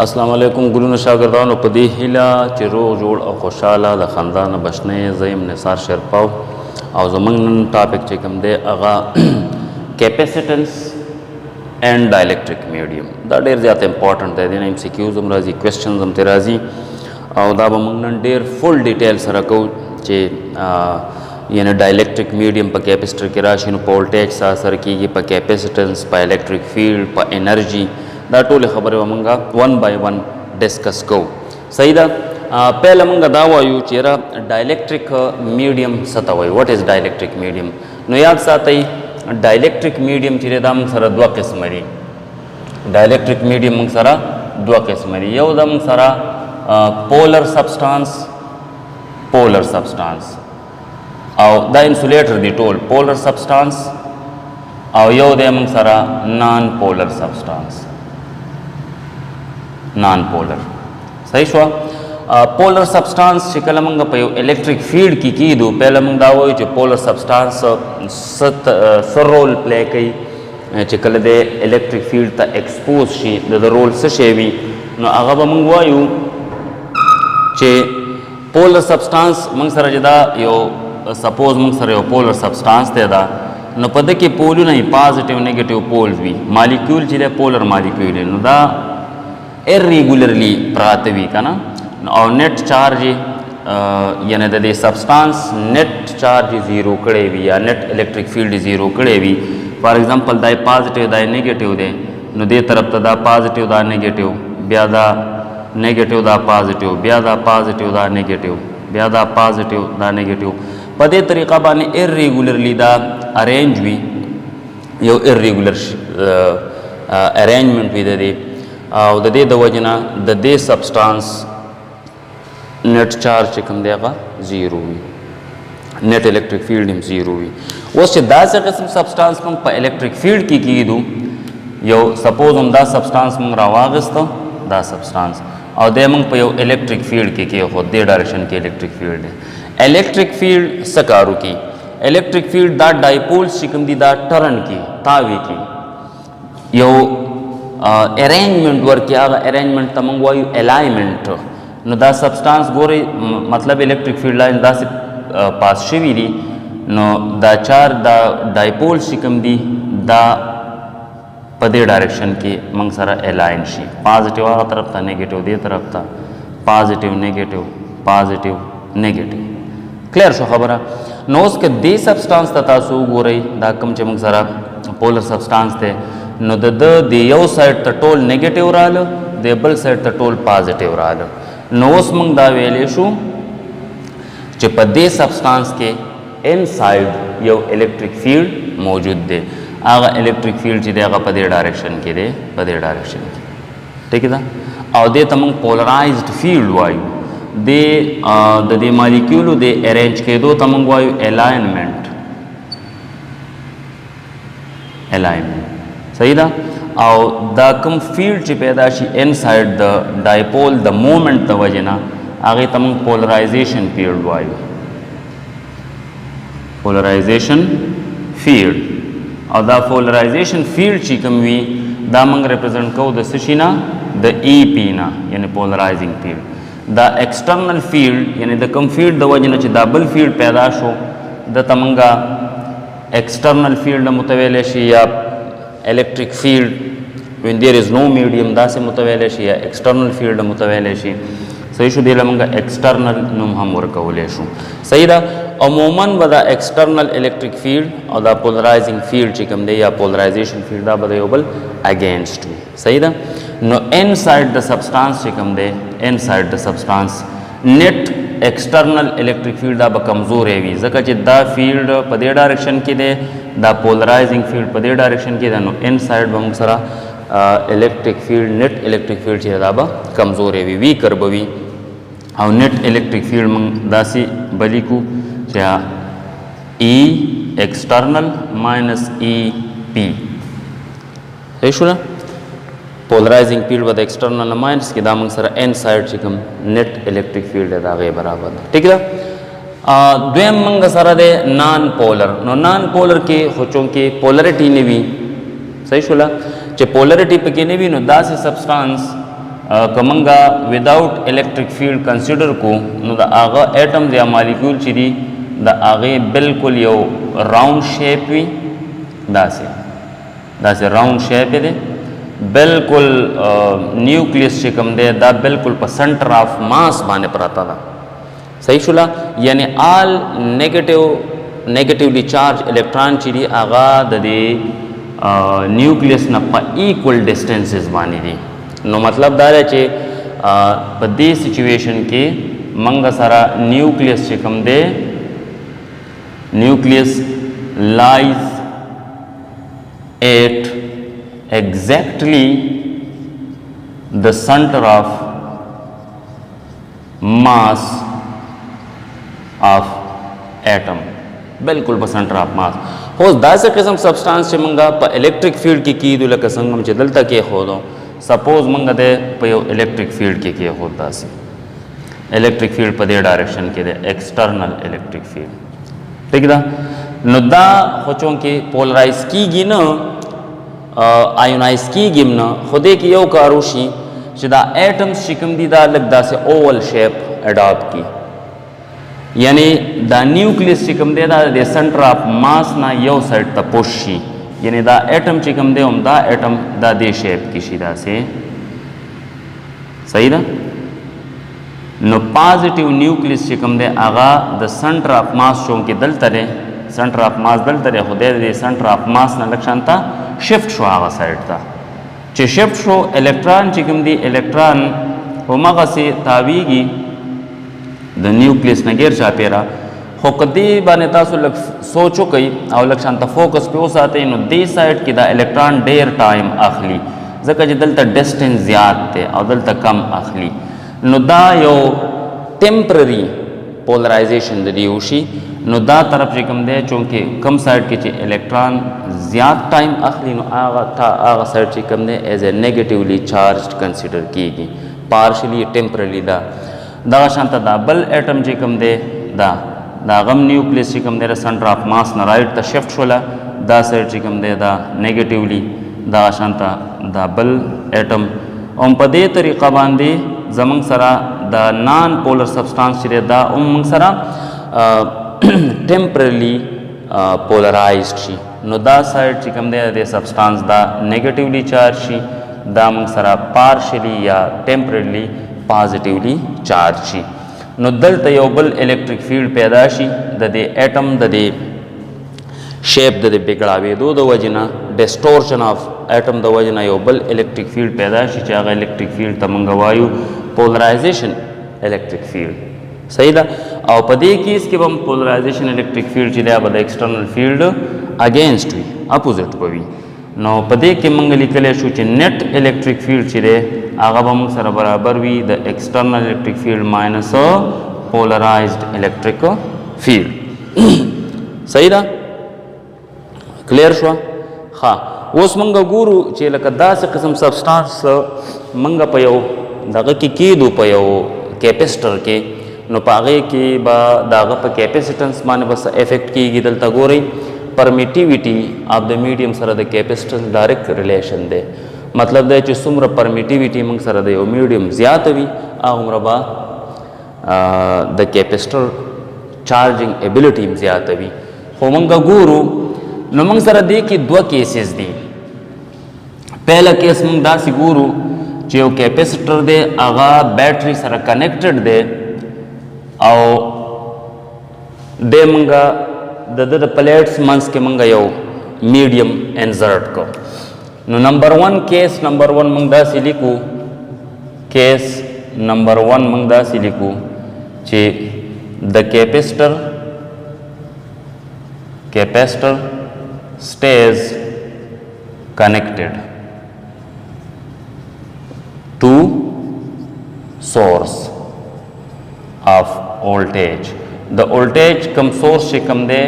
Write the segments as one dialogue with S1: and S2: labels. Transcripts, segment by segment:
S1: अस्सलाम वालेकुम गुलून शागिर्दान په دې هیله چې روغ جوړ او خوشاله د خاندان بشنې زیم نثار شرپاو او زمونږ نن ټاپک چې کوم دی هغه کیپیسیټنس اینڈ ډایلکټریک میډیم دا ډېر زیات امپورټنټ دی د ایم سی کیوز هم راځي کوېسچنز هم ترې راځي او دا به موږ نن ډېر فل ډیټیل سره کوو چې یعنی ډایلکټریک میډیم په کیپیسیټر کې راشي نو په وولټیج سره اثر کېږي په کیپیسیټنس په الکتریک فیلډ په انرژي دا ټول خبرې به مونږه ون بای ون ډسکس کوو صحیح ده پهله مونږ دا وایو چې یاره ډایلکټریک میډیم څه ته وایي واټ از ډایلکټریک میډیم نو یاد ساتئ ډایلکټریک میډیم چې دی دا مونږ سره دوه قسمه دي ډایلکټریک میډیم مونږ سره دوه قسمه دي یو د مونږ سره پولر سبسټانس او دا انسولیټر دی ټول پولر سبسټانس او یو دی مونږ سره نان پولر سبسټانس نان پولر صحیح شو پولر سبسټانس چې کله موږ په یو الکتریک فیلډ کې کیدو پهله موږ دا وایو چې پولر سبسټانس څه رول پلی کوي چې کله د الکتریک فیلډ ته ایکسپوز شي د رول څه شی وي نو هغه به موږ وایو چې پولر سبسټانس موږ سره چې دا یو سپوز موږ سره یو پولر سبسټانس دی دا نو په ده کې پولونه یې پازیټیو نیګیټیو پولز وي مالیکیول چې دی پولر مالیکیول دی نو دا irregularly پراته وي که نه او نیټ چارج یعنی د دې سبسټانس نیټ چارج زیرو کړی وي یا نیټ الکتریک فیلډ زیرو کړی وي فار ایگزامپل دا پازیټیو دا نیګیټیو دی نو دې طرف ته دا پازیټیو دا نیګیټیو بیا دا نیګیټیو دا پازیټیو بیا دا پازیټیو دا نیګیټیو بیا دا پازیټیو دا نیګیټیو په دې طریقه باندې irregularly دا ارینج وي یو irregular ارینجمنټ وي د دې او د دې د وجه نه د دې سبسټانس نیټ چارج چې کوم دی هغه زیرو وي نیټ الکتریک فیلډ هم زیرو وي اوس چې داسې قسم سبسټانس موږ په الکتریک فیلډ کې کیدو یو سپوز هم دا سبسټانس موږ راواغسته دا سبسټانس او دی موږ په یو الکتریک فیلډ کې کېښود دې ډایرکشن کې الکتریک فیلډ دی الکتریک فیلډ څه کار وکړي الکتریک فیلډ دا ډایپولز چې کوم دي دا ټرن کړي تاوې کړي یو ارینجمنٹ ورکی هغه ارینجمنٹ ته موږ وایو الایمنٹ نو دا سبسټانس ګورئ مطلب الکتریک فیلډ لاین داسې پاس شوي دي نو دا چار دا ډایپولز چې کوم دي دا په دې ډایرکشن کې موږ سره الاین شي پازیټیو هغه طرف ته نیګیټیو دې طرف ته پازیټیو نیګیټیو پازیټیو نیګیټیو کلیر شو خبره نو اوس که دې سبسټانس ته تاسو وګورئ دا کوم چې موږ سره پولر سبسټانس دی نو د یو سایډ ته ټول نیګیټیو رااله د بل سایډ ته ټول پازیټیو رااله نو اوس موږ دا ویلی شو چې په دې سبسټانس کې ان سایډ یو الکتریک فیلډ موجود دی هغه الکتریک فیلډ چې دی هغه په دې ډایرکشن کې دی په دې ډایرکشن کې ټیک ده او دې ته موږ پولرایزډ فیلډ وایو د دې مالیکیولو د ارینج کېدو ته موږ وایو الایمنټ صحیح ده او دا کوم فیلډ چې پیدا شي ان سایډ د ډایپول د مومنټ د وجې نه هغې ته موږ پولرایزیشن فیلډ وایو پولرایزیشن فیلډ او دا پولرایزیشن فیلډ چې کوم وي دا موږ ریپرزینټ کوو د څه شي نه د ای پی نه یعنی پولرایزینګ فیلډ دا ایکسټرنل فیلډ یعنی د کوم فیلډ د وجې نه چې دا بل فیلډ پیدا شو دته موږ ایکسټرنل فیلډ متویلی شي یا electric field when there is no medium داسې متویلی شي یا external field متویلی شي صحیح شو دې له موږ external نوم هم ورکولی شو صحیح ده عموما به دا external electric field او دا polarizing field چې کوم دی یا polarization field دا به د یو بل against وي صحیح ده نو inside the substance چې کوم دی inside the substance net external electric field دا به کمزورې وي ځکه چې دا فیلډ په دې ډایرکشن کې دی دا پولرایزینګ فیلډ په دې ډایرکشن کې دی نو ان سایډ به موږ سره الکتریک فیلډ نیټ الکتریک فیلډ چې دا به کمزورې وي ویکر به وي او نیټ الکتریک فیلډ موږ داسې به لیکو چې ای ایکسټرنل ماینس ای پی صحیح شو نه پولرایزینګ فیلډ به د ایکسټرنل ماینس کې دا موږ سره ان سایډ چې کوم نیټ الکتریک فیلډ دی د هغې برابر ده ټیک ده دویم منګ سره دی نان پولر نو نان پولر کې خو چونکې پولرټي نه وي صحیح شوله چې پولرټي پکې نه وي نو داسې سبسټانس कमंगा without electric field consider को know the आगा एटम्स या मॉलिक्यूल चिरी द आगे बिल्कुल यो round shape we दासे round shape दे बिल्कुल न्यूक्लियस चिकम दे दा बिल्कुल पर सेंटर ऑफ मास माने पराता था सही शुला यानी आल नेगेटिवली चार्ज इलेक्ट्रॉन चिरी आगा दे न्यूक्लियस न पा इक्वल डिस्टेंसेस मानी दी नो मतलब दारे चे बदी सिचुएशन के मंगा सारा न्यूक्लियस चिकम दे nucleus lies at exactly the center of mass of atom बिल्कुल सेंटर ऑफ मास हो दासे किस्म सब्सटेंस से मंगा प इलेक्ट्रिक फील्ड की दुला कसंगम चे दलता के हो दो सपोज मंगा दे पयो इलेक्ट्रिक फील्ड के होता से इलेक्ट्रिक फील्ड पर दे डायरेक्शन के दे एक्सटर्नल इलेक्ट्रिक फील्ड ठीक दा नुदा होचों के पोलराइज की गी न आयोनाइज की गिमना खुदे की यो कारोशी शिदा एटम्स शिकम दीदा लगदा से ओवल शेप अडॉप्ट की यानी द न्यूक्लियस चिकम दे दा दे सेंटर ऑफ मास ना यो साइड ता पुशी यानी दा एटम चिकम दे दा एटम दा दे शेप की शिदा से सही ना नो पॉजिटिव न्यूक्लियस चिकम दे आगा द सेंटर ऑफ मास चों के दल तरे सेंटर ऑफ मास दल तरे खुदे दे सेंटर ऑफ मास ना लक्षणता शिफ्ट शो आगा साइड था चे शिफ्ट शो इलेक्ट्रॉन चिकम दी इलेक्ट्रॉन होमगा से तावीगी द न्यूक्लियस न गिर चापेरा हो कदी बाने तासु लग सोचो कई और लक्षण ता फोकस पे उस आते नो दी साइड की दा इलेक्ट्रॉन डेर टाइम आखली जका जे दलता डिस्टेंस ज्यादा थे और दलता कम आखली नो दा यो टेम्पररी पोलराइजेशन दी उशी नो दा तरफ चिकम दे चूँकि कम साइड के चे इलेक्ट्रॉन ज़्यादा टाइम आखिरी नो आगा साइड चिकम दे as a negatively charge consider की गई पार्शली टेम्परली दा शांता दा बल एटम चिकम दे दा गम न्यूक्लियस चिकम दे सेंटर ऑफ मास न राइट ता शिफ्ट होला दा साइड चिकम दे दा नेगेटिवली दा शांता दा बल एटम ओम पदे तरीका बांधे जमंग सरा दा नॉन पोलर सब्सटेंस चिरे दा उमंग सरा temporarily polarized शी नो दा साइड चिकम दे सब्सटेंस दा नेगेटिवली चार्ज शी दा मंग सरा पार्शियली या टेम्परली पॉजिटिवली चार्ज शी नो दल तयोबल इलेक्ट्रिक फील्ड पैदा शी दे एटम दे शेप दे बिगड़ावे दो वजना डिस्टोर्शन ऑफ एटम द वजना योबल इलेक्ट्रिक फील्ड पैदा शी चागा इलेक्ट्रिक फील्ड तमंगवायु पोलराइजेशन इलेक्ट्रिक फील्ड सही दा और पदे की इसके बम पोलराइजेशन इलेक्ट्रिक फील्ड चिले अब एक्सटर्नल फील्ड अगेंस्ट हुई अपोजिट पवी नो पदे के मंगली कले शुचे नेट इलेक्ट्रिक फील्ड चिले आगा बम सर बराबर हुई the external electric field minus polarized electric field सही दा क्लियर शुआ हाँ उस मंगा गुरु चेल कदा से किस्म सब्सटेंस मंगा पयो दगा की दो पयो कैपेसिटर के नो पागे की बा दागा पर कैपेसिटेंस माने बस इफेक्ट की गिदल तगो रही परमिटिविटी ऑफ द मीडियम सर द कैपेसिटेंस डायरेक्ट रिलेशन दे मतलब दे सुम्र परमिटिविटी मंग सर दे मीडियम ज्यादा भी उम्र बा द कैपेसिटर चार्जिंग एबिलिटी ज्यादा भी होमंगा गुरु नो मंग सर दे की दो केसेस दी पहला केस मंग दासी गुरु जो कैपेसिटर दे आगा बैटरी सर कनेक्टेड दे और दे मंगा द प्लेट्स मंस के मंगा यो मीडियम एंजर्ट को नो number one case number one मंगदा सिलिकू केस नंबर वन मंगदा सिलिकू चे the capacitor stays connected to source of voltage. The voltage कम source से कम दे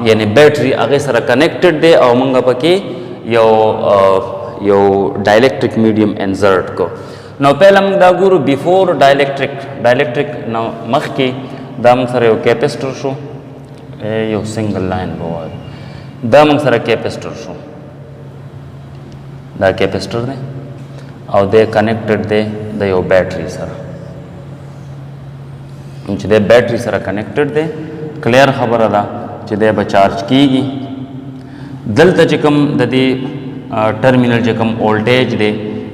S1: यानी बैटरी आगे सारा कनेक्टेड दे और मंगा पके यो डायलेक्ट्रिक मीडियम इंसर्ट को नौ पहला मंगा गुरु बिफोर डायलेक्ट्रिक नौ मख के दाम सरे कैपेसिटर शो यो सिंगल लाइन बहुत दाम सरा कैपेसिटर शो दा कैपेसिटर ने او د کنیکټډ دی د یو بیټری سره چې د بیټری سره کنیکټډ دی کلیر خبره ده چې د به چارج کیږي دلته چې کوم د دې ټرمینل چې کوم وولټیج دی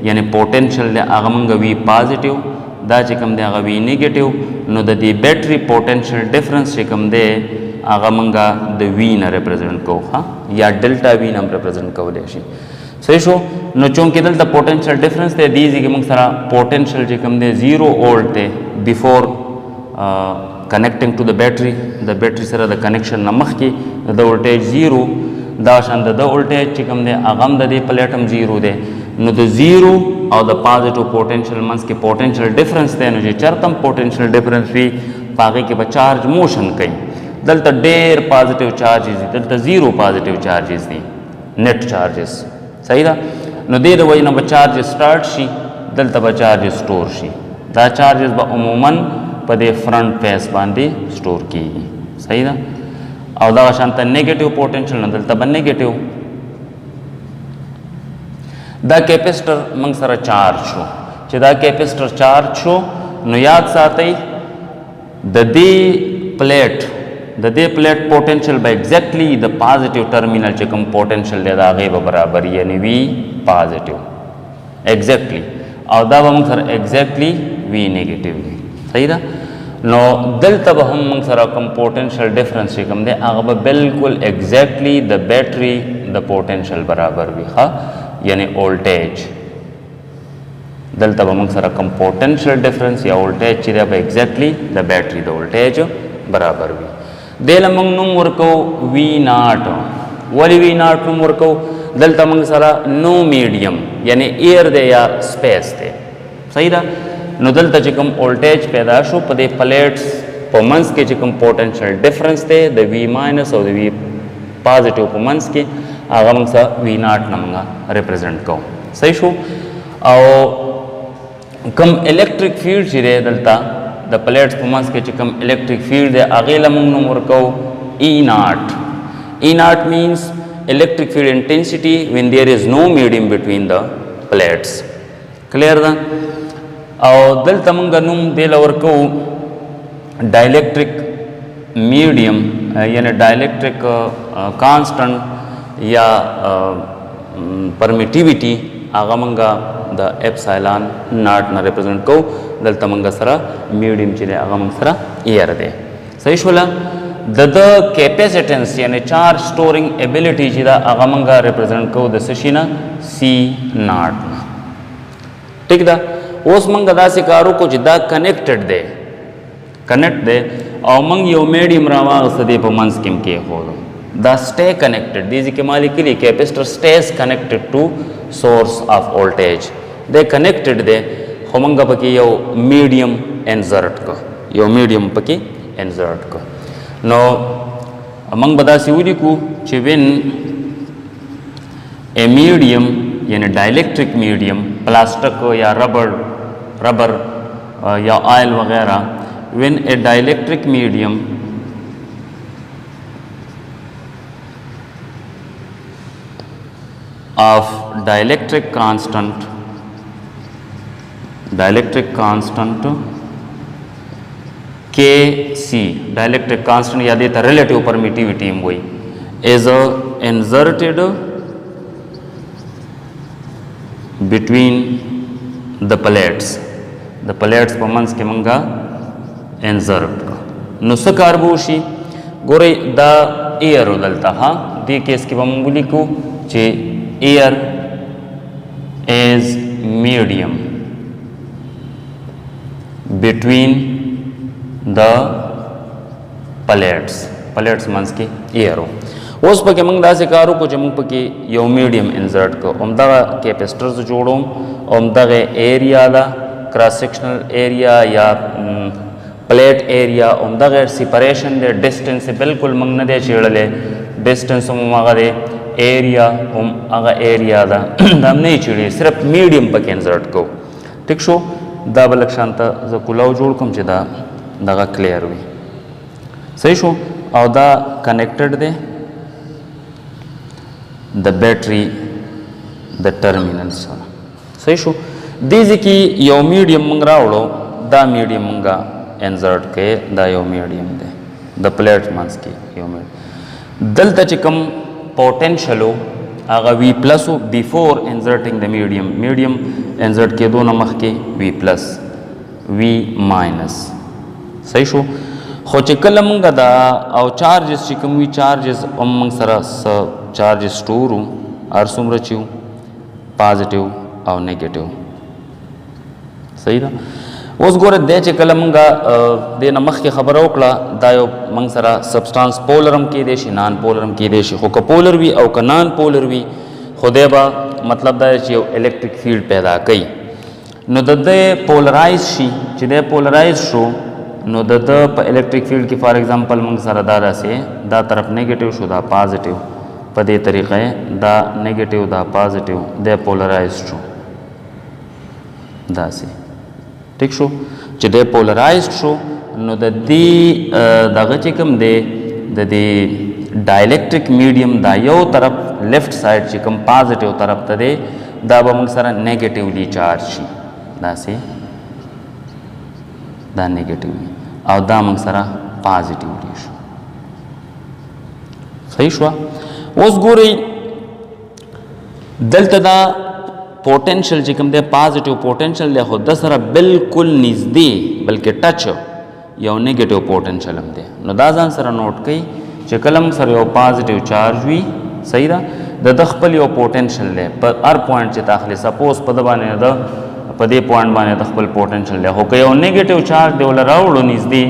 S1: یعنی پوټنشل دی هغه موږ وی پازیټیو دا چې کوم دی هغه وی نیگیټیو نو د دې بیټری پوټنشل ډیفرنس چې کوم دی هغه موږ د وی نه ریپرزینټ کوو ها یا ډلټا وی نه ریپرزینټ کولی شي صحیح شو نو چونکې دلته پوټنشل ډیفرنس دی دې ځای کې موږ سره پوټنشل چې کوم دی 0 وولټ دی بیفور کنیکټینګ ټو د بیټری سره د کنیکشن نه مخکې د وولټیج 0 دا شان د وولټیج چې کوم دی هغه هم د دې پلیټ هم 0 دی نو د 0 او د پازیټیو پوټنشل منځ کې پوټنشل ډیفرنس دی نو چې چېرته هم پوټنشل ډیفرنس وي په هغې کې به چارج موشن کوي دلته ډېر پازیټیو چارجز دي دلته 0 پازیټیو چارجز دي نیټ چارجز صحیح ده نو دې د وجې نه به چارجز سټارټ شي دلته به چارجز سټور شي دا چارجز به عموماً په دې فرنٹ فیس باندې سټور کیږي صحیح ده او دا شانته نیگیټیو پوټنشل نه دلته به نیگیټیو دا کیپیسټر موږ سره چارج شو چې دا کیپیسټر چارج شو نو یاد ساتئ د دې پلیټ پوټنشل به ایگزیکټلی د پازیټیو ټرمینل چې کوم پوټنشل دی د هغې به برابر یعنی وی پازیټیو ایگزیکټلی او دا به موږ سره ایگزیکټلی وی نیگیټیو دی صحیح ده نو دلته به هم موږ سره کوم پوټنشل ډیفرنس چې کوم دی هغه به بالکل ایگزیکټلی د بیټري د پوټنشل برابر وي ښه یعنی وولټیج دلته به موږ سره کوم پوټنشل ډیفرنس یا وولټیج چې دی به ایگزیکټلی د بیټري د وولټیج برابر وي دې له موږ نوم ورکوو وی ناټ ولې وی ناټ نوم ورکوو دلته موږ سره نو میډیم یعنی ایر دی یا سپیس دی صحیح ده نو دلته چې کوم وولټیج پیدا شو په دې پلیټس په منځ کې چې کوم پوټنشل ډیفرنس دی د وی ماینس او د وی پازیټیو په منځ کې هغه موږ سره وی ناټ نه موږ ریپرزینټ کوو صحیح شو او کوم الیکټریک فیلډ چې دی دلته د پلیټس په منځ کې چې کوم الیکټریک فیلډ دی هغې له موږ نوم ورکوو ای ناټ means electric field intensity when there is no medium between the plates clear ده او دلته موږ نوم دې له ورکوو ډایلکټریک میډیم یعنی ډایلکټریک کانسټنټ یا پرمیټیویټي هغه موږ د اپسایلان ناټ نه ریپرزینټ کوو دلته موږ سره میډیم چې دی هغه موږ سره ایر دی صحیح شوله د کیپیسیټنس یعنی چارج سټورینګ ایبیلیټي چې دا هغه موږ ریپرزینټ کوو د څه شي نه سی ناټ نه ټیک ده اوس موږ داسې کار وکړو چې دا کنیکټډ دی او موږ یو میډیم راواغسته دی په منځ کې م کېښودو دا سټے کنیکټډ دې ځای کې ما لیکلي کیپیسټر سټیز کنیکټډ ټو سورس آف وولټیج دی کنیکټډ دی خو موږ پکې یو میډیم انزرټ کړو نو موږ به داسې ولیکو چې وین a medium یعنی ډایلکټریک میډیم پلاسټک یا ربر یا آئل وغیرہ when a dielectric medium of dielectric constant Kc dielectric constant या देता relative permittivity वही is inserted between the plates په منځ کې مونږه insert نو څه کار به وشي ګورئ دا ایر دلته ها دې کیس کې به مونږ ولیکو چې air is medium between the plates منځ کې air اوس پکې موږ داسې کار وکړو چې موږ پکې یو میډیم انزرټ کړو همدغه کیپیسټرز جوړوم او همدغه ایریا ده کراس سیکشنل ایریا یا پلیټ ایریا همدغه سیپریشن دی ډسټنس بالکل موږ نه دی چیړلی ډسټنس هم هغه دی ایریا هم هغه ایریا ده دا هم نه یې چیړی صرف میډیم پکې انزرټ کوو ټیک شو دا به لږ شانته زه کولاو جوړ کړم چې دا دغه کلیر وي صحیح شو او دا کنیکټډ دی د بیټري د ټرمینل سره صحیح شو دیزی کی یو میډیم موږ راوړو دا میډیم موږ انزرټ کې دا یو میډیم دی د پلیټ منځ کې یو میډیم دلته چې کوم پوټنشل هغه وی پلس بیفور انزرټینګ د میډیم انزرټ کېدو نه مخکې وی پلس وی ماینس صحیح شو خو چې کله موږ دا او چارجز چې کوم وي چارجز هم موږ سره چارجز سټور هر څومره چې پازیټیو او نیګیټیو صحیح ده اوس ګوره دی چې کله موږ دې نه مخکې خبره وکړه دا یو موږ سره سبسټانس پولر هم کېدی شي نان پولر هم کېدی شي خو که پولر وي او که نان پولر وي خو دی به مطلب دا چې یو الکتریک فیلډ پیدا کوي نو د دې پولرایز شي چې دی پولرایز شو نو د په الکتریک فیلډ کې فار ایگزامپل موږ سره دا داسې دا طرف نیګیټیو شو دا پازیټیو په دې طریقه دا نیګیټیو دا پازیټیو دی پولرایز شو داسې ٹھیک شو چې دی پولرایزډ شو نو د دې دغه چې کوم دی د دې ډایلکټریک میډیم دا یو طرف لیفټ سایډ چې کوم پازیټیو طرف ته دی دا به موږ سره نیګیټیولی چارج شي داسې دا نیګیټیولی او دا موږ سره پازیټیولی شو صحیح شو اوس ګورئ دلته دا پوټنشل چې کوم دی پازیټیو پوټنشل دی خو د سره بالکل نږدې بلکې ټچ یو نیګیټیو پوټنشل هم دی نو دا ځان سره نوٹ کړئ چې کله موږ سره یو پازیټیو چارج وي صحیح ده د خپل یو پوټنشل دی په هر پوینټ چې داخلي سپوز په د باندې د په دې پوینټ باندې د خپل پوټنشل دی خو که یو نیګیټیو چارج دی ول راوړو نږدې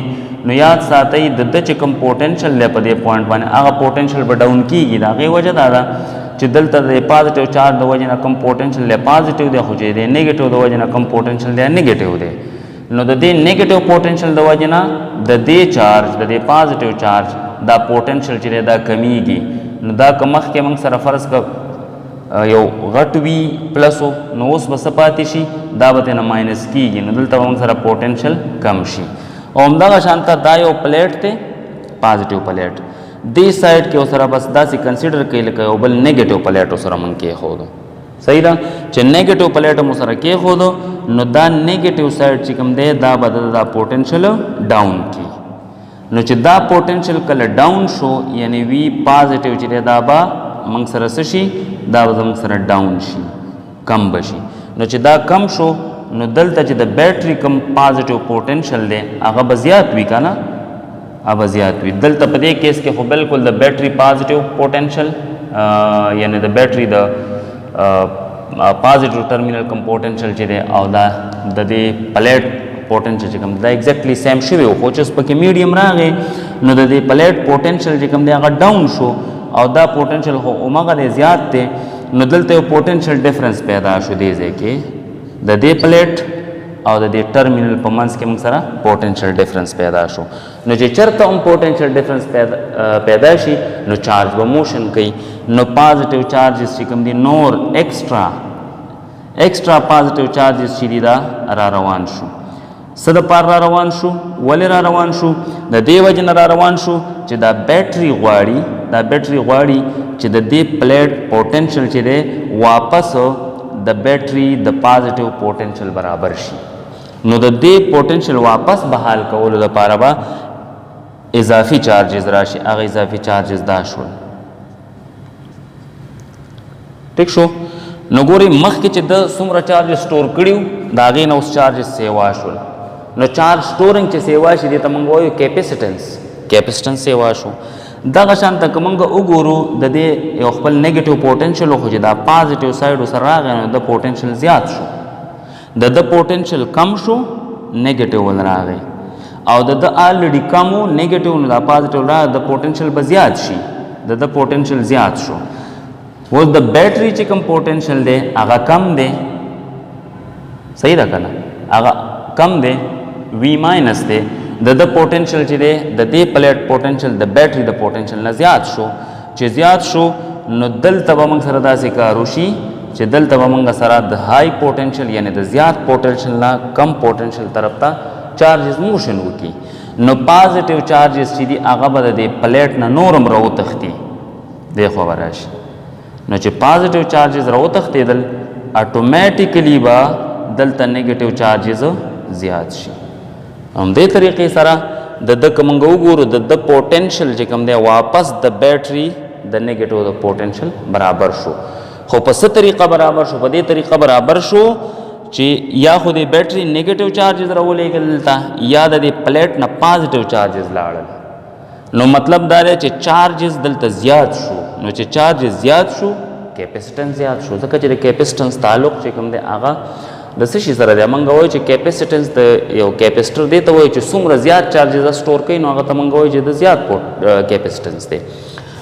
S1: نو یاد ساتئ د چې کوم پوټنشل دی په دې پوینټ باندې هغه پوټنشل به ډاون کیږي د هغې وجه دا ده چې دلته د پازیټیو چارج د وجې نه کم پوټنشل دی پازیټیو دی خو چې د نیګیټیو د وجې نه کم پوټنشل دی نیګیټیو دی نو د دې نیګیټیو پوټنشل د وجې نه د دې چارج د دې پازیټیو چارج دا پوټنشل چې دی دا کمیږي نو دا که مخکې موږ سره فرض کړ یو غټ وي پلسو نو اوس به څه پاتې شي دا به ترېنه ماینس کیږي نو دلته به موږ سره پوټنشل کم شي او همدغه شانته دا یو پلیټ دی پازیټیو پلیټ دې سایډ کې سره بس داسې کنسیډر کوي لکه یو بل نیګیټیو پلیټ سره موږ کېښودو صحیح ده چې نیګیټیو پلیټ مو سره کېښودو نو دا نیګیټیو سایډ چې کوم دی دا به دا پوټنشل ډاون کی نو چې دا پوټنشل کله ډاون شو یعنی وی پازیټیو چې دی دا به موږ سره څه شي دا به زموږ سره ډاون شي کم به شي نو چې دا کم شو نو دلته چې د بیټري کم پازیټیو پوټنشل دی هغه به زیات وي که نه هغه زیات وي دلته په دې کیس کې خو بالکل د بیټري پازیټیو پوټنشل یعنی د بیټري د پازیټیو ټرمینل کم پوټنشل چې دی او دا د دې پلیټ پوټنشل چې کوم دا ایگزیکټلی سیم شوی و خو چې پکې میډیم راغی نو د دې پلیټ پوټنشل چې کوم دی هغه ډاون شو او دا پوټنشل خو هماغه دی زیات دی نو دلته یو پوټنشل ډفرنس پیدا شو دې ځای کې د دې پلیټ او د دې ټرمینل په منځ کې موږ سره پوټنشل ډفرنس پیدا شو نو چې چېرته هم پوټنشل ډفرنس پیدا شي نو چارج به موشن کوي نو پازیټیو چارجز چې کوم دي نور ایکسټرا پازیټیو چارجز چې دي دا را روان شو څه دپاره را روان شو ولې را روان شو د دې وجې نه را روان شو چې دا بیټري غواړي چې د دې پلیټ پوټنشل چې دی واپس د بیټري د پازیټیو پوټنشل برابر شي نو د دې پوټنشل واپس بحال کولو لپاره به اضافي چارجز راشي هغه اضافي چارجز دا شول ټیک شو نو ګورئ مخکې چې د څومره چارجز سټور کړي وو د هغې نه اوس چارجز سیوا شول نو چارج سټورنګ چې سیوا شي دې ته موږ وایو کیپسټنس سیوا شو دغه شانته که موږ وګورو د دې یو خپل نیګیټیو پوټنشل خو چې دا پازیټیو سایډ سره راغی نو د پوټنشل زیات شو د پوټنشل کم شو نیګیټیو ول راغی او د الریډي کم و نیګیټیو نو دا پازیټیو راغی د پوټنشل به زیات شي د پوټنشل زیات شو اوس د بیټري چې کوم پوټنشل دی هغه کم دی صحیح ده که نه هغه کم دی وی ماینس دی د پوټنشل چې دی د دې پلیټ پوټنشل د بیټري د پوټنشل نه زیات شو چې زیات شو نو دلته به موږ سره داسې کار وشي چې دلته به موږ سره د های پوټنشل یعنی د زیات پوټنشل نه کم پوټنشل طرف ته چارجز موشن وکړي نو پازیټیو چارجز چې دي هغه به د دې پلیټ نه نورم راوتښتي دې خوا به راشي نو چې پازیټیو چارجز راوتښتېدل اټومیټیکلی به دلته نیگیټیو چارجز زیات شي. همدې طریقې سره د که موږ وګورو د پوټنشل چې کوم دی واپس د بیټري د نیگیټیو د پوټنشل برابر شو. خو په څه طریقه برابر شو؟ په دې طریقه برابر شو چې یا خو د بیټري نیگیټیو چارجز راولېږل دلته یا د دې پلیټ نه پازیټیو چارجز لاړل. نو مطلب دا دی چې چارجز دلته زیات شو. نو چې چارجز زیات شو کیپیسټنس زیات شو، ځکه چې د کیپیسټنس تعلق چې کوم دی هغه د څه شي سره دی؟ موږ وایو چې کیپیسټنس د یو کیپیسټر دی ته وایو چې څومره زیات چارجز سټور کوي نو هغه ته موږ وایو چې د زیات کیپیسټنس دی.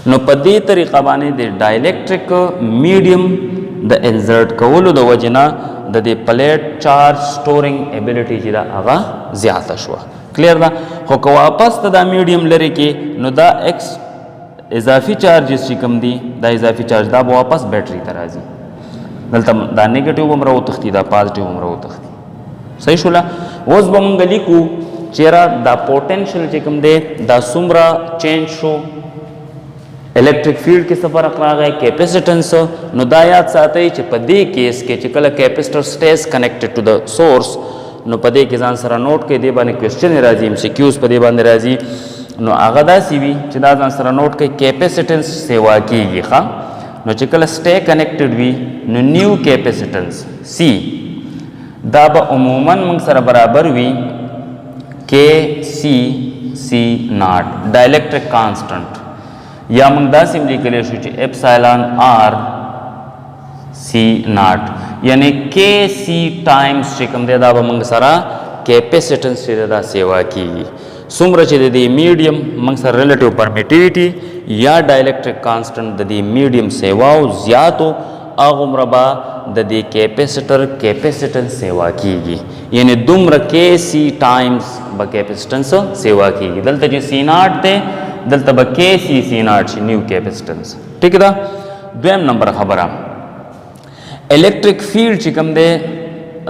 S1: نو په دې طریقه باندې د ډایلکټریک میډیم د انزرټ کولو د وجې نه د دې پلیټ چارج سټورینګ ایبیلیټي چې ده هغه زیاته شوه. کلیر ده؟ خو که واپس ته دا میډیم لرې کې نو دا ایکس اضافي چارجز چې کوم دي دا اضافي چارج دا به واپس بیټري ته راځي. دلته دا نیگیټیو به هم راوتښتي دا پازیټیو هم راوتښتي. صحیح شوله؟ اوس به مونږ لیکو چېرې دا پوټنشل چې کوم دی دا څومره چینج شو، الیکټریک فیلډ کې څه فرق راغی، کیپیسټنس. نو دا یاد ساتئ چې په دې کیس کې چې کله کیپیسټر سټیز کنیکټډ ټو د سورس نو په دې کې ځان سره نوٹ کړئ، دې باندې کوېسچن راځي، ایم سی کیوز په دې باندې راځي. نو هغه داسې وي چې دا ځان سره نوٹ کړئ کیپیسټنس سیوا کېږي. ښه نو چې کله سټے کنیکټډ وي نو نیو کیپیسټنس سی دا به عموما موږ سره برابر وي کې سی سی ناٹ ډایلکټریک کانسټنټ، یا موږ داسې هم لیکلی شو چې اپسایلان آر سی ناٹ، یعنی کې سی ټایمز چې کوم دی دا به موږ سره کیپیسټنس چې دا سیوا کېږي. څومره چې د دې میډیم موږ سره ریلیټیو پرمیټیویټي یا ډایلکټریک کانسټنټ د دې میډیم سیواو زیاتو هغومره به د دې کیپیسټر کیپیسټنس سیوا کېږي، یعنی دومره کې سی ټایمز به کیپیسټنس سیوا کېږي. دلته چې سی ناٹ دی دلته به کې سی ناٹ شي نیو کیپیسټنس. ټیک ده؟ دویم نمبر خبره الیکټریک فیلډ چې کوم دی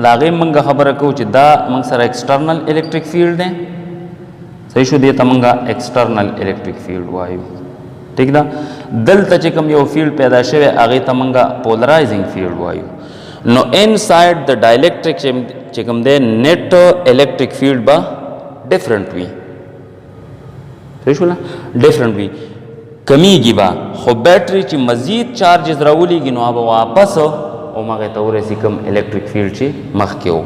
S1: د هغې موږ خبره کوو چې دا موږ سره ایکسټرنل الیکټریک فیلډ دی. صحیح شو؟ دې ته موږ ایکسټرنل الیکټریک فیلډ وایو. ٹھیک ده؟ دلته چې کوم یو فیلډ پیدا شوی هغې ته موږ پولرایزنګ فیلډ وایو. نو انسایډ د ډایلکټریک چې کوم دی نیټ الیکټریک فیلډ به ډفرنټ وي. صحیح شوله؟ ډفرنټ وي، کمیږي به، خو بیټري چې مزید چارجز راولېږي نو به واپس همغې ته ورسي کوم الیکټریک فیلډ چې مخکې و.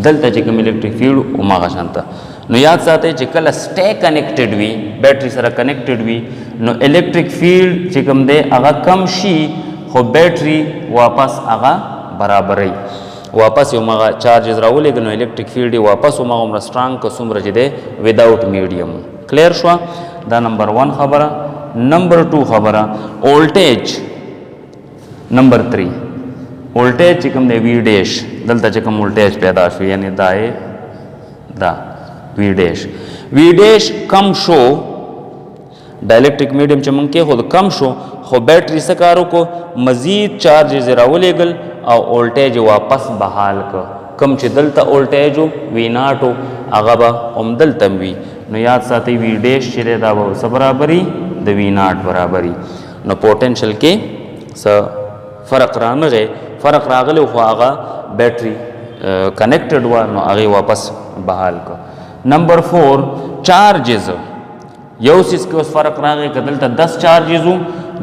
S1: دلته چې کوم الیکټریک فیلډ همغه شانته. نو یاد ساتئ چې کله سټے کنیکټډ وي بیټري سره کنیکټډ وي نو الیکټریک فیلډ چې کوم دی هغه کم شي خو بیټري واپس هغه برابروي، واپس یې همغه چارجز راولېږي نو الیکټریک فیلډ یې واپس همغومره سټرانګ که څومره چې دی وداوټ میډیم. کلیر شوه؟ دا نمبر 1 خبره. نمبر 2 خبره وولټیج. نمبر 3 وولټیج چې کوم دی وی ډیش، دلته چې کوم وولټیج پیدا شو یعنی دا یې دا وی ډیش. وی ډیش کم شو، ډایلکټریک میډیم چې مونږ کېښود کم شو، خو بیټري څه کار وکړو؟ مزید چارجز یې راولېږل او وولټیج یې واپس بحال کړ. کم چې دلته وولټیج و وی ناټ و هغه به هم دلته هم وي. نو یاد ساتئ وی ډیش چې دی دا به څه برابري؟ د وی ناټ برابري. نو پوټنشل کې څه فرق رانغی، فرق راغلی خو هغه بیټري کنیکټډ وه نو هغې واپس بحال کړ. نمبر 4 چارجز. یو سیز کې اوس فرق راغی که دلته 10 چارجز وو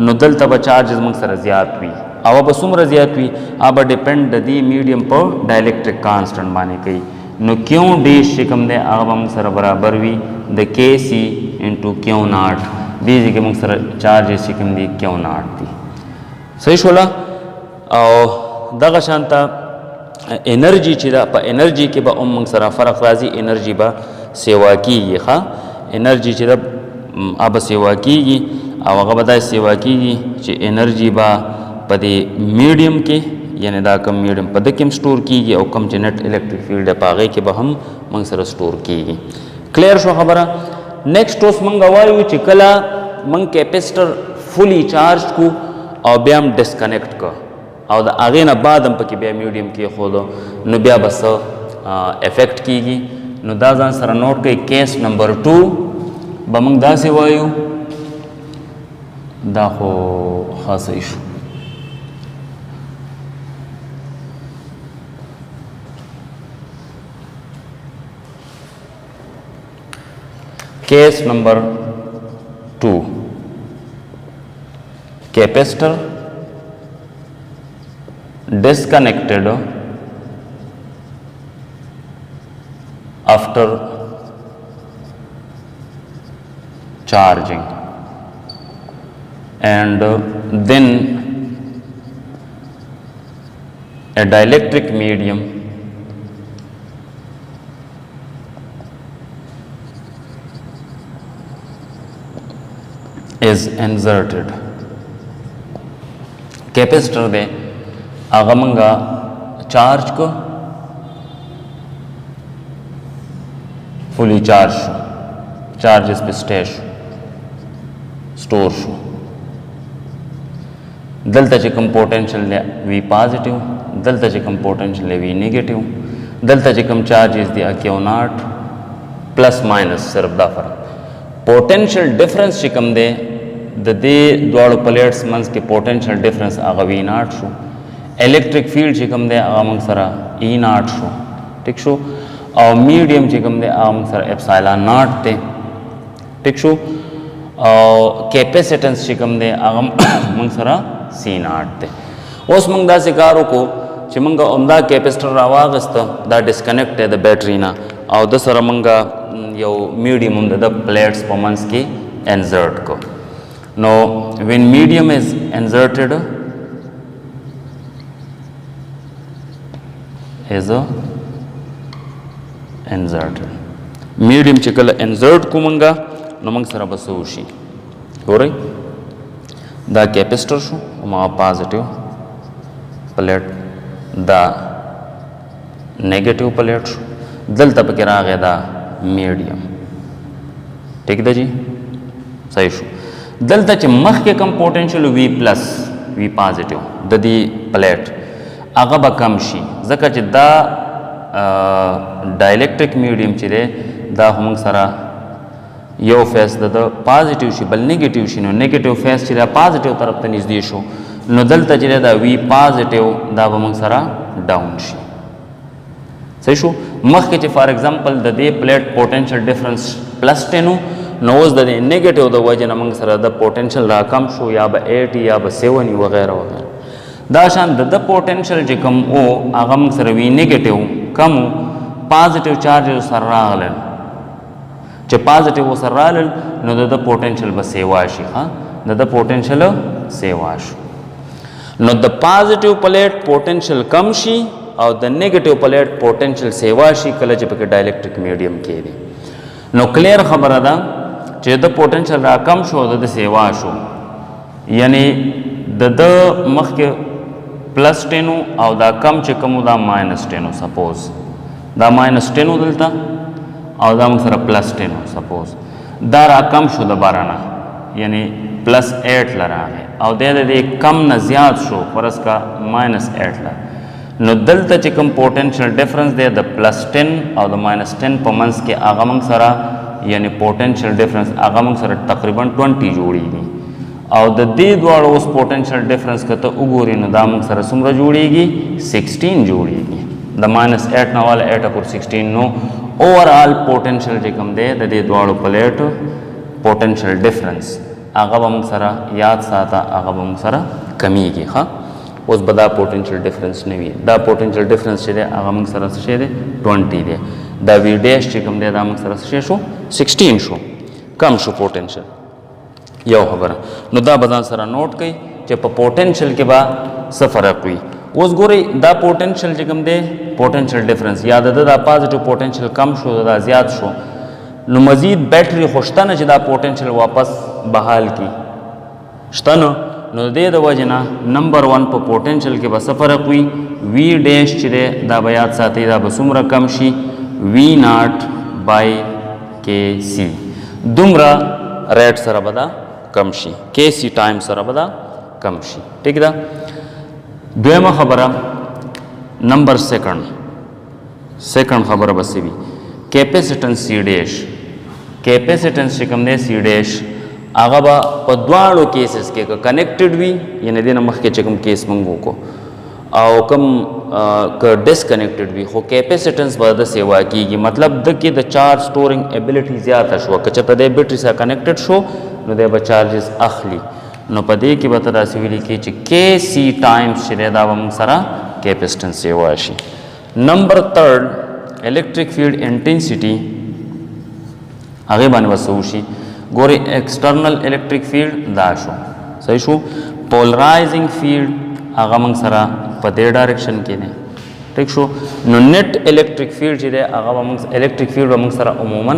S1: نو دلته به چارجز موږ سره زیات وي. هغه به څومره زیات وي؟ هغه به ډیپینډ د دې میډیم په ډایلکټریک کانسټنټ باندې کوي. نو کیو ډیش چې کوم دی هغه به موږ سره برابر وي د کې سی انټو کیو ناټ. دې ځای کې موږ سره چارجز چې کوم دی کیو ناټ دي. صحیح شوله؟ او دغه شانته انرژي چې ده په انرژي کې به هم موږ سره فرق راځي، انرژي به سیوا کېږي. ښه انرژي چې ده به سیوا کېږي او هغه به داسې سیوا کېږي چې انرژي به په دې میډیم کې یعنی دا کم میډیم په ده کې هم سټور کېږي او کم چې نټ الیکټریک فیلډ دی په هغې کې به هم موږ سره سټور کېږي. کلیر شو خبره؟ نیکسټ اوس موږ وایو چې کله موږ کیپیسټر فلی چارج کو او بیا هم ډسکنیکټ کړ او د هغې نه بعد هم پکې بیا میډیم کېښودو نو بیا به څه افیکټ کېږي. نو دا ځان سره نوٹ کړئ. کیس نمبر 2 به موږ داسې وایو، دا خو خاصه شو. Case number 2, capacitor disconnected after charging, and then a dielectric medium is inserted. Capacitor दे आगमंगा charge को fully charges पे store शो दलता चिकम potential V positive दलता चिकम potential V negative दलता चिकम चार्जेस दिया क्यों नॉट प्लस माइनस सिर्फ दा फर्क पोटेंशियल डिफरेंस चिकम दे दे द्वाड़ो प्लेट्स मंस के पोटेंशियल डिफरेंस आगा वी नॉट शो इलेक्ट्रिक फील्ड चिकम दे आगा मंग सरा ई नॉट शो ठीक शो और मीडियम चिकम दे आगा मंग सरा एप्सिलॉन नॉट ते ठीक शो और कैपेसिटेंस चिकम दे आगा मंग सरा सी नॉट ते उस मंग दा सिकारो को चिमंगा उमदा कैपेसिटर रावागस्त दा डिस्कनेक्ट है द बैटरी ना और द सरा मंगा यो मीडियम द प्लेट्स पमंस की इंसर्ट को know when medium is inserted is inserted medium chikala insert kumanga nomang sara basushi horai da capacitor shu ma positive plate da negative plate shu dalta pakira geda medium ठीक है जी सही शू दलता च मख के कम potential V plus V positive ददी plate आगा बा कम शी जका च दा डायलेक्ट्रिक मीडियम चिरे दा हम सरा यो फेस द पॉजिटिव शी बल नेगेटिव शी नो नेगेटिव फेस चिरा पॉजिटिव तरफ त नजदीक शो नो दलता चिरे दा वी पॉजिटिव दा हम सरा डाउन शी सही शो मख के फॉर एग्जांपल द दे प्लेट पोटेंशियल डिफरेंस प्लस 10 नोज द नेगेटिव द वजन मंग सरा द पोटेंशियल रा कम शो या ब 8 या ब 7 वगैरह वगैरह दाशान द पोटेंशियल जिकम ओ आगम सरवी नेगेटिव कम पॉजिटिव चार्ज सररागलन च पॉजिटिव सररागलन नो द पोटेंशियल ब सेवाशी हां द पोटेंशियल सेवाश know the positive plate potential come she और द नेगेटिव प्लेट पोटेंशियल सेवाशी कल जब के डायलेक्ट्रिक मीडियम के दी नो क्लियर खबर अदा च द पोटेंशियल रा कम शो द सेवाशो यानी द मख के प्लस 10 और दा कम च कम दा माइनस 10 सपोज दा माइनस 10 दलता और दा सर प्लस 10 सपोज दा रा कम शो द बाराना यानी प्लस 8 लरा है और दे कम न ज्यादा शो फर्स का माइनस 8 ला नो दलता च कम पोटेंशियल डिफरेंस दे द प्लस 10 और द माइनस 10 पमंस के आगमंग सरा यानी पोटेंशियल डिफरेंस आगमंग सरा तकरीबन 20 जोड़ी दी और द दे द्वारा उस पोटेंशियल डिफरेंस का तो उगोरी न दामंग सरा सुमरा जोड़ेगी 16 जोड़ेगी द माइनस 8 ना वाला 8 अपुर 16 नो ओवरऑल पोटेंशियल जिकम दे द दे द्वारा प्लेट पोटेंशियल डिफरेंस आगा बम सरा याद साता आगा बम सरा कमी की हाँ उस बदा पोटेंशियल डिफरेंस नहीं दा पोटेंशियल डिफरेंस चले आगा मंग सरा से दे 20 दे द वी डैश जिकम दे दामंग सरा से शो 16 शो कम शो पोटेंशियल यो खबर नो दा बदान सरा नोट कई जब पोटेंशियल के बाद सफरक हुई उस गोरी दा पोटेंशियल जिकम दे पोटेंशियल डिफरेंस याद दा पॉजिटिव पोटेंशियल कम शो दा ज्यादा शो नो मजीद बैटरी खुशता न जदा पोटेंशियल वापस बहाल की शतन नो दे द वजना नंबर 1 पर पोटेंशियल के बाद सफरक हुई वी डैश चिरे दा बयात साथी दा बसुमरा कम शी वी नॉट बाय के सी दुमरा रेट सरा बदा कम शी के सी टाइम सरा बदा कम शी ठीक है द्वेमा खबर नंबर सेकंड खबर बस भी कैपेसिटेंस सी डैश कैपेसिटेंस चिकम दे सी डैश आगबा पद्वाड़ो केसेस के कनेक्टेड भी यानी दिन मख के चिकम केस मंगो को आओ कम که ډسکنیکټډ وي خو کیپیسیټنس به داسې واقعېږي مطلب د کې د چارج سټورینګ ایبیلیټي زیاته شوه که چېرته دی بیټري سره کنیکټډ شو نو دی به چارجز اخلي نو په دې کې به ته داسې ویلي کې چې کے سی ټایمز چې دی دا به موږ سره کیپیسټنس یې واشي. نمبر 3 الیکټریک فیلډ انټینسټي هغې باندې به څه وشي ګورې ایکسټرنل الیکټریک فیلډ دا شو صحیح شو پولرایزنګ فیلډ هغه موږ سره په دې ډایرکشن کې دی ټیک شو نو نیټ الیکټریک فیلډ چې دی هغه به موږ الیکټریک فیلډ به موږ سره عموما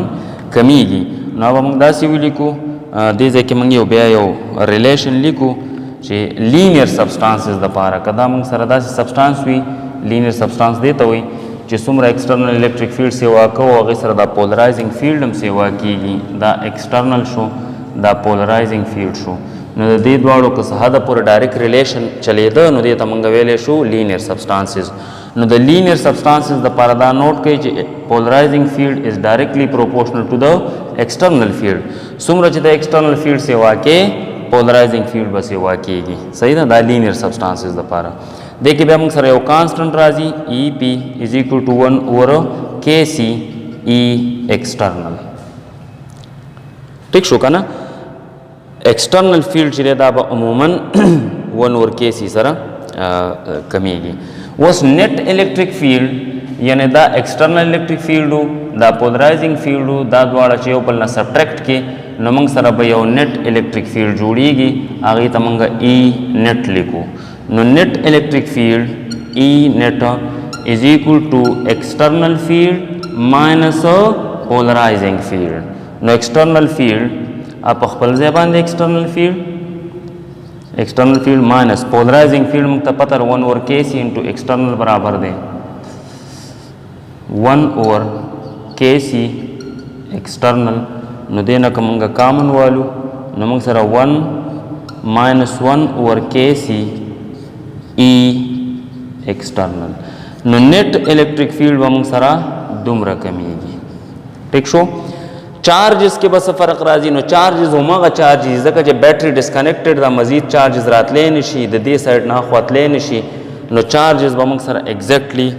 S1: کمیږي نو به موږ داسې ولیکو دې ځای کې موږ بیا یو ریلیشن لیکو چې لینیر سبسټانسز دپاره که دا موږ سره داسې سبسټانس وي لینیر سبسټانس دې ته وایي چې څومره ایکسټرنل الیکټریک فیلډ سیوا کوو هغې سره دا پولرایزنګ فیلډ هم سیوا کېږي دا ایکسټرنل شو دا پولرایزنګ فیلډ شو نو د دې دواړو که څه حده پورې ډایرکټ ریلیشن چلیده نو دې ته موږ ویلی شو لینیر سبسټانسز نو د لینیر سبسټانسز دپاره دا نوټ کوي چې پولرایزنګ فیلډ از ډایرکټلی پروپورشنل ټو د ایکسټرنل فیلډ څومره چې د ایکسټرنل فیلډ سیوا کې پولرایزنګ فیلډ به سیوا کېږي صحیح ده دا لینیر سبسټانسز دپاره دې کې بیا موږ سره یو کانسټنټ راځي ای پی از ایکول ټو 1 اوور کے سی ای ایکسټرنل ټیک شو که نه ایکسټرنل فیلډ چې دی دا به عموما 1 اوور کے سی سره کمیږي اوس نیټ الیکټریک فیلډ یعنی دا ایکسټرنل الیکټریک فیلډ دا پولرایزنګ فیلډ دا دواړه چې یو بل نه سبټریکټ کې نو موږ سره به یو نیټ الیکټریک فیلډ جوړیږي هغې ته موږ ای نیټ لیکو نو نیټ الیکټریک فیلډ ای نیټ از ایکول ټو ایکسټرنل فیلډ ماینس پولرایزنګ فیلډ نو ایکسټرنل فیلډ په خپل ځای باندې ایکسټرنل فیلډ ماینس پولرایزنګ فیلډ موږ ته پته 1 اوور کے سی انټو ایکسټرنل برابر دی 1 اوور کے سی ایکسټرنل نو دې نه که موږ کامن والو نو موږ سره 1 ماینس 1 اوور کے سی ای ایکسټرنل نو نیټ الیکټریک فیلډ به موږ سره دومره کمیږي ټیک شو چارجز کې به څه فرق راځي نو چارجز هماغه چارجز ځکه چې بیټري ډسکنیکټډ دا مزید چارجز راتلی نشي د دې سایډ نه اخوا تلی نشي نو چارجز به موږ سره ایگزیکټلی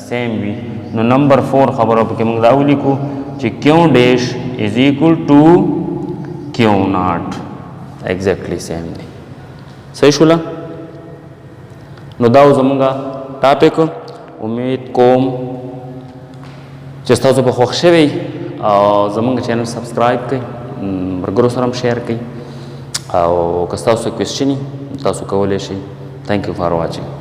S1: سیم وي نو نمبر 4 خبرو پکې موږ دا ولیکو چې کیو ډیش از ایکول ټو کیو ناٹ ایگزیکټلی سیم دی صحیح شوله نو دا زموږه ټاپک امید کوم چې ستاسو په خوښ شوی او زموږ چینل سبسکرایب کړئ ملګرو سره هم شیر کړئ او که ستاسو کوېسچن وي تاسو کولی شئ تھینک یو فار واچینګ